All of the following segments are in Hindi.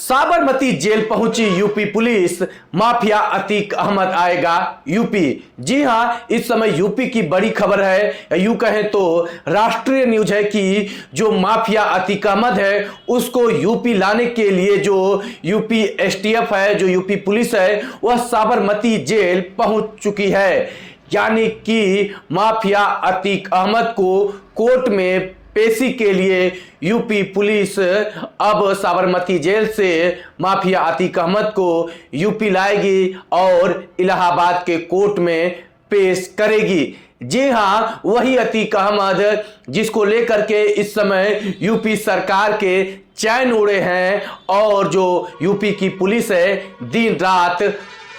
साबरमती जेल पहुंची UP police, mafia Atiq Ahmed आएगा यूपी। जी हां, इस समय यूपी की बड़ी खबर है, यूं कहें तो राष्ट्रीय न्यूज है कि जो माफिया अतीक अहमद है उसको यूपी लाने के लिए जो यूपी एसटीएफ है, जो यूपी पुलिस है, वह साबरमती जेल पहुंच चुकी है। यानी कि माफिया अतीक अहमद को कोर्ट में पेशी के लिए यूपी पुलिस अब साबरमती जेल से माफिया अतीक अहमद को यूपी लाएगी और इलाहाबाद के कोर्ट में पेश करेगी। जी हां, वही अतीक अहमद जिसको लेकर के इस समय यूपी सरकार के चैन उड़े हैं और जो यूपी की पुलिस है दिन रात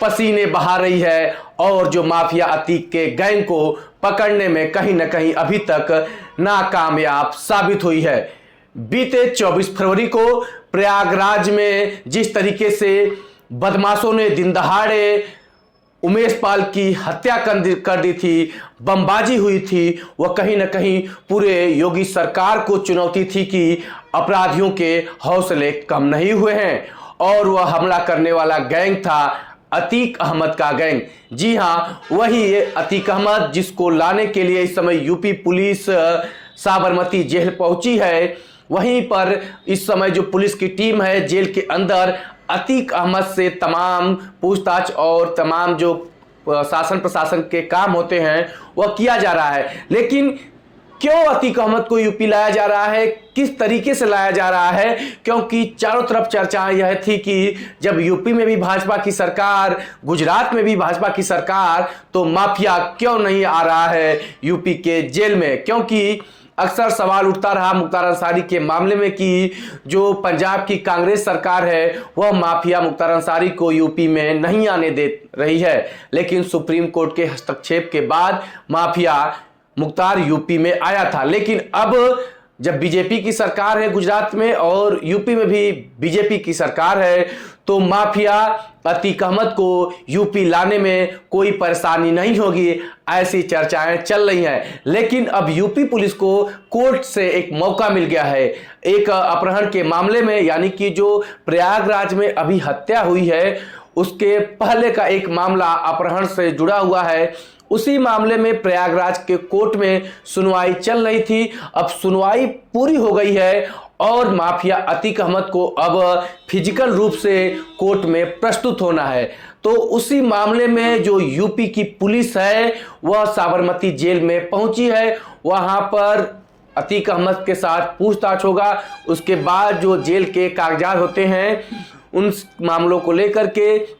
पसीने बहा रही है और जो माफिया अतीक के गैंग को पकड़ने में कहीं ना कहीं अभी तक नाकामयाब साबित हुई है। बीते 24 फरवरी को प्रयागराज में जिस तरीके से बदमाशों ने दिन दहाड़े उमेश पाल की हत्या कर दी थी, बमबाजी हुई थी, वह कहीं ना कहीं पूरे योगी सरकार को चुनौती थी कि अपराधियों के हौसले कम नहीं हुए हैं और वह हमला करने वाला गैंग था अतीक अहमद का गैंग। जी हां, वही अतीक अहमद जिसको लाने के लिए इस समय यूपी पुलिस साबरमती जेल पहुंची है, वहीं पर इस समय जो पुलिस की टीम है जेल के अंदर अतीक अहमद से तमाम पूछताछ और तमाम जो शासन प्रशासन के काम होते हैं वह किया जा रहा है। लेकिन क्यों अतीक अहमद को यूपी लाया जा रहा है, किस तरीके से लाया जा रहा है, क्योंकि चारों तरफ चर्चाएं यह थी कि जब यूपी में भी भाजपा की सरकार, गुजरात में भी भाजपा की सरकार, तो माफिया क्यों नहीं आ रहा है यूपी के जेल में। क्योंकि अक्सर सवाल उठता रहा मुख्तार अंसारी के मामले में कि जो पंजाब की कांग्रेस सरकार है वह माफिया मुख्तार अंसारी को यूपी में नहीं आने दे रही है, लेकिन सुप्रीम कोर्ट के हस्तक्षेप के बाद माफिया मुख्तार यूपी में आया था। लेकिन अब जब बीजेपी की सरकार है गुजरात में और यूपी में भी बीजेपी की सरकार है, तो माफिया अतीक अहमद को यूपी लाने में कोई परेशानी नहीं होगी, ऐसी चर्चाएं चल रही हैं। लेकिन अब यूपी पुलिस को कोर्ट से एक मौका मिल गया है एक अपहरण के मामले में, यानी कि जो प्रयागराज में अभी हत्या हुई है उसके पहले का एक मामला अपहरण से जुड़ा हुआ है। उसी मामले में प्रयागराज के कोर्ट में सुनवाई चल रही थी। अब सुनवाई पूरी हो गई है और माफिया अतीक अहमद को अब फिजिकल रूप से कोर्ट में प्रस्तुत होना है। तो उसी मामले में जो यूपी की पुलिस है वह साबरमती जेल में पहुंची है। वहां पर अतीक अहमद के साथ पूछताछ होगा। उसके बाद जो जेल के कागजात होते हैं उन मामलों को लेकर के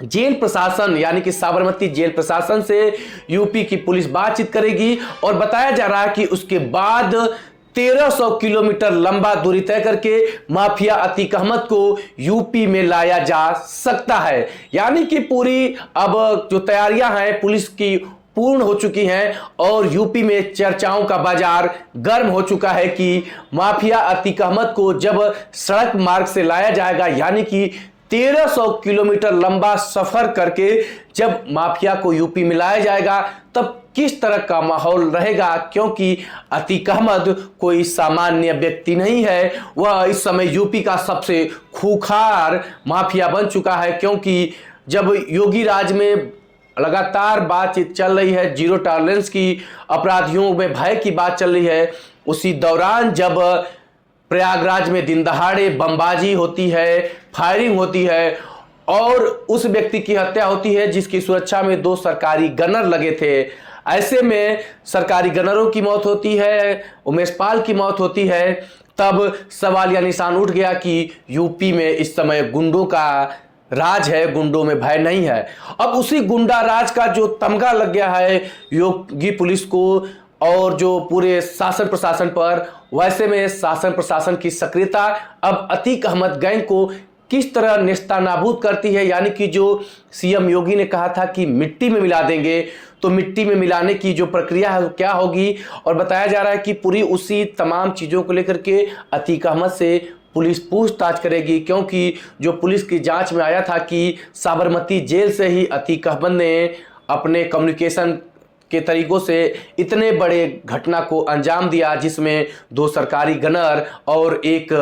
जेल प्रशासन यानी कि साबरमती जेल प्रशासन से यूपी की पुलिस बातचीत करेगी और बताया जा रहा है कि उसके बाद 1300 किलोमीटर लंबा दूरी तय करके माफिया अतीक अहमद को यूपी में लाया जा सकता है। यानी कि पूरी अब जो तैयारियां हैं पुलिस की पूर्ण हो चुकी हैं और यूपी में चर्चाओं का बाजार गर्म हो चुका है कि माफिया अतीक अहमद को जब सड़क मार्ग से लाया जाएगा, यानी कि 1300 किलोमीटर लंबा सफर करके जब माफिया को यूपी में लाया जाएगा, तब किस तरह का माहौल रहेगा। क्योंकि अतीक अहमद कोई सामान्य व्यक्ति नहीं है, वह इस समय यूपी का सबसे खूंखार माफिया बन चुका है। क्योंकि जब योगी राज में लगातार बातचीत चल रही है, जीरो टॉलरेंस की, अपराधियों में भय की बात चल रही है, उसी दौरान जब प्रयागराज में दिन दहाड़े बमबाजी होती है, फायरिंग होती है और उस व्यक्ति की हत्या होती है जिसकी सुरक्षा में 2 सरकारी गनर लगे थे। ऐसे में सरकारी गनरों की मौत होती है, उमेश पाल की मौत होती है, तब सवाल या निशान उठ गया कि यूपी में इस समय गुंडों का राज है, गुंडों में भय नहीं है। अब उसी गुंडा राज का जो तमगा लग गया है योगी पुलिस को और जो पूरे शासन प्रशासन पर, वैसे में शासन प्रशासन की सक्रियता अब अतीक अहमद गैंग को किस तरह नेस्तनाबूद करती है। यानी कि जो सीएम योगी ने कहा था कि मिट्टी में मिला देंगे, तो मिट्टी में मिलाने की जो प्रक्रिया है क्या होगी। और बताया जा रहा है कि पूरी उसी तमाम चीज़ों को लेकर के अतीक अहमद से पुलिस पूछताछ करेगी। क्योंकि जो पुलिस की जांच में आया था कि साबरमती जेल से ही अतीक अहमद ने अपने कम्युनिकेशन के तरीकों से इतने बड़े घटना को अंजाम दिया जिसमें 2 सरकारी गनर और एक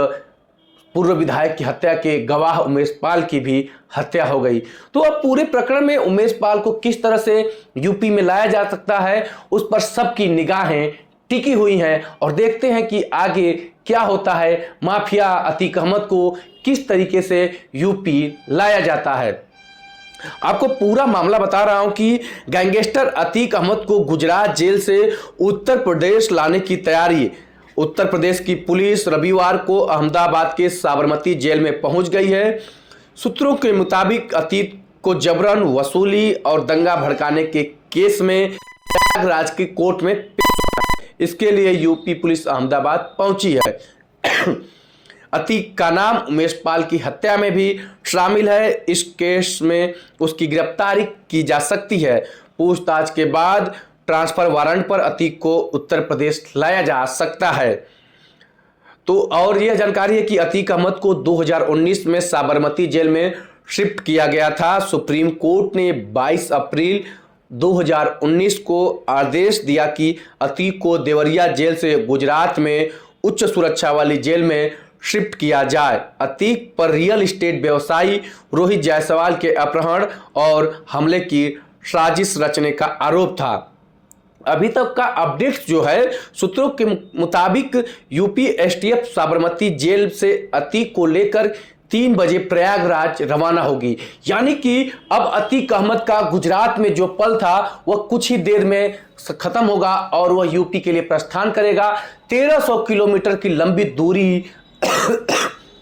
पूर्व विधायक की हत्या के गवाह उमेश पाल की भी हत्या हो गई। तो अब पूरे प्रकरण में उमेश पाल को किस तरह से यूपी में लाया जा सकता है, उस पर सबकी निगाहें टिकी हुई हैं और देखते हैं कि आगे क्या होता है। माफिया अतीक अहमद को किस तरीके से यूपी लाया जाता है। आपको पूरा मामला बता रहा हूं कि गैंगस्टर अतीक अहमद को गुजरात जेल से उत्तर प्रदेश लाने की तैयारी। उत्तर प्रदेश की पुलिस रविवार को अहमदाबाद के साबरमती जेल में पहुंच गई है। सूत्रों के मुताबिक अतीक को जबरन वसूली और दंगा भड़काने के केस में प्रयागराज की कोर्ट में इसके लिए यूपी पुलिस अहमदाबाद पहुंची है। अतीक का नाम उमेश पाल की हत्या में भी शामिल है। इस केस में उसकी गिरफ्तारी की जा सकती है। पूछताछ के बाद ट्रांसफर वारंट पर अतीक को उत्तर प्रदेश लाया जा सकता है। तो और यह जानकारी है कि अतीक अहमद को 2019 में साबरमती जेल में शिफ्ट किया गया था। सुप्रीम कोर्ट ने 22 अप्रैल 2019 को आदेश दिया कि अतीक को देवरिया जेल से गुजरात में उच्च सुरक्षा वाली जेल में शिफ्ट किया जाए। अतीक पर रियल एस्टेट व्यवसायी रोहित जायसवाल के अपहरण और हमले की साजिश रचने का आरोप था। अभी तक का अपडेट जो है, सूत्रों के मुताबिक यूपी एसटीएफ साबरमती जेल से अतीक को लेकर 3 बजे प्रयागराज रवाना होगी। यानी कि अब अतीक अहमद का गुजरात में जो पल था वह कुछ ही देर में खत्म होगा और वह यूपी के लिए प्रस्थान करेगा। 1300 किलोमीटर की लंबी दूरी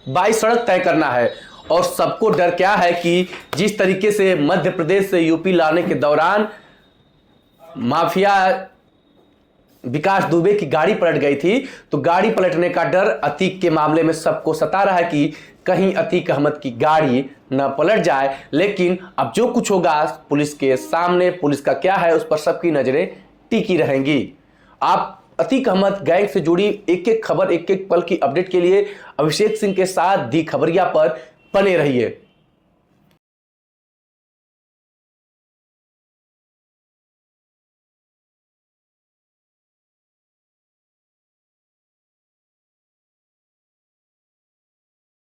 बाई सड़क तय करना है और सबको डर क्या है कि जिस तरीके से मध्य प्रदेश से यूपी लाने के दौरान माफिया विकास दुबे की गाड़ी पलट गई थी, तो गाड़ी पलटने का डर अतीक के मामले में सबको सता रहा है कि कहीं अतीक अहमद की गाड़ी न पलट जाए। लेकिन अब जो कुछ होगा पुलिस के सामने, पुलिस का क्या है उस पर सबकी नजरें टिकी रहेंगी। आप अतीक अहमद गैंग से जुड़ी एक एक खबर, एक एक पल की अपडेट के लिए अभिषेक सिंह के साथ दी खबरिया पर बने रहिए।